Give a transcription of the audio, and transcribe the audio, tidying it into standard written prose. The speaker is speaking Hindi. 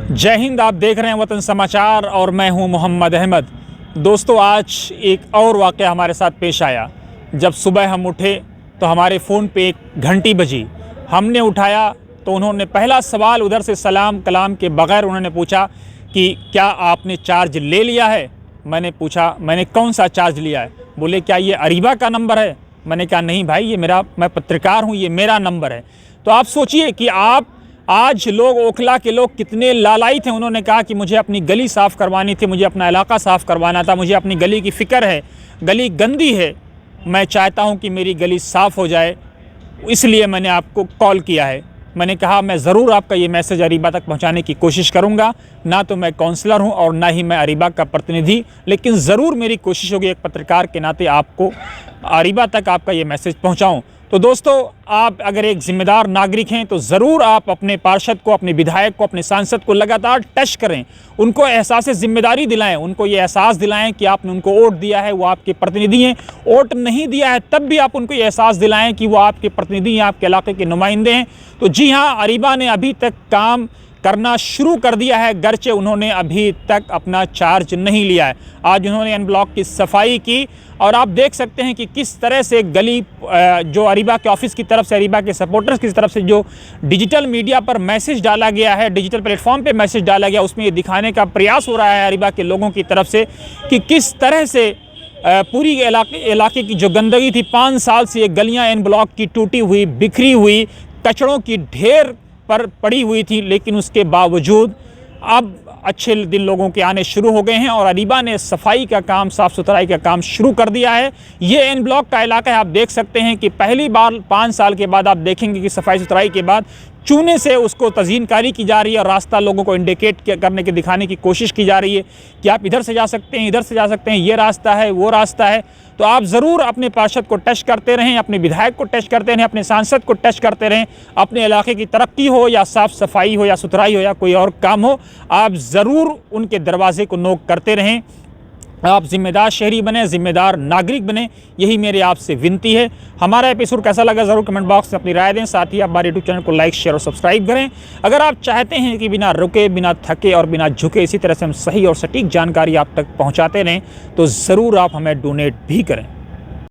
जय हिंद। आप देख रहे हैं वतन समाचार और मैं हूं मोहम्मद अहमद। दोस्तों, आज एक और वाक़या हमारे साथ पेश आया। जब सुबह हम उठे तो हमारे फ़ोन पे एक घंटी बजी। हमने उठाया तो उन्होंने पहला सवाल उधर से सलाम कलाम के बग़ैर उन्होंने पूछा कि क्या आपने चार्ज ले लिया है। मैंने पूछा, मैंने कौन सा चार्ज लिया है? बोले, क्या ये अरीबा का नंबर है? मैंने कहा, नहीं भाई, ये मैं पत्रकार हूँ, ये मेरा नंबर है। तो आप सोचिए कि आज लोग, ओखला के लोग कितने लालाई थे। उन्होंने कहा कि मुझे अपनी गली साफ़ करवानी थी, मुझे अपना इलाका साफ़ करवाना था, मुझे अपनी गली की फ़िक्र है, गली गंदी है, मैं चाहता हूं कि मेरी गली साफ़ हो जाए, इसलिए मैंने आपको कॉल किया है। मैंने कहा, मैं ज़रूर आपका ये मैसेज अरीबा तक पहुंचाने की कोशिश करूंगा। ना तो मैं काउंसलर हूं और ना ही मैं अरीबा का प्रतिनिधि, लेकिन ज़रूर मेरी कोशिश होगी एक पत्रकार के नाते आपको अरीबा तक आपका ये मैसेज पहुँचाऊँ। तो दोस्तों, आप अगर एक ज़िम्मेदार नागरिक हैं तो ज़रूर आप अपने पार्षद को, अपने विधायक को, अपने सांसद को लगातार टच करें, उनको एहसास ज़िम्मेदारी दिलाएं, उनको ये एहसास दिलाएं कि आपने उनको वोट दिया है, वो आपके प्रतिनिधि हैं। वोट नहीं दिया है तब भी आप उनको ये एहसास दिलाएं कि वो आपके प्रतिनिधि हैं, आपके इलाके के नुमाइंदे हैं। तो जी हाँ, अरीबा ने अभी तक काम करना शुरू कर दिया है, गरचे उन्होंने अभी तक अपना चार्ज नहीं लिया है। आज उन्होंने एन ब्लॉक की सफाई की और आप देख सकते हैं कि किस तरह से गली, जो अरीबा के ऑफिस की तरफ से, अरीबा के सपोर्टर्स की तरफ से जो डिजिटल मीडिया पर मैसेज डाला गया है, डिजिटल प्लेटफॉर्म पे मैसेज डाला गया, उसमें ये दिखाने का प्रयास हो रहा है अरीबा के लोगों की तरफ से कि किस तरह से पूरी इलाके की जो गंदगी थी, 5 साल से ये गलियाँ एन ब्लॉक की टूटी हुई, बिखरी हुई, कचड़ों की ढेर पर पड़ी हुई थी, लेकिन उसके बावजूद अब अच्छे दिन लोगों के आने शुरू हो गए हैं और अरीबा ने सफाई का काम, साफ़ सुथराई का काम शुरू कर दिया है। ये एन ब्लॉक का इलाका है। आप देख सकते हैं कि पहली बार 5 साल के बाद आप देखेंगे कि सफाई सुथराई के बाद चूने से उसको तज़ीनकारी की जा रही है और रास्ता लोगों को इंडिकेट करने के, दिखाने की कोशिश की जा रही है कि आप इधर से जा सकते हैं, इधर से जा सकते हैं, ये रास्ता है, वो रास्ता है। तो आप ज़रूर अपने पार्षद को टच करते रहें, अपने विधायक को टच करते रहें, अपने सांसद को टच करते रहें। अपने इलाके की तरक्की हो या साफ़ सफाई हो या सुथराई हो या कोई और काम हो, आप ज़रूर उनके दरवाजे को नोक करते रहें। आप ज़िम्मेदार शहरी बने, ज़िम्मेदार नागरिक बने, यही मेरे आपसे विनती है। हमारा एपिसोड कैसा लगा ज़रूर कमेंट बॉक्स में अपनी राय दें। साथ ही आप हमारे यूट्यूब चैनल को लाइक, शेयर और सब्सक्राइब करें। अगर आप चाहते हैं कि बिना रुके, बिना थके और बिना झुके इसी तरह से हम सही और सटीक जानकारी आप तक पहुंचाते रहें तो ज़रूर आप हमें डोनेट भी करें।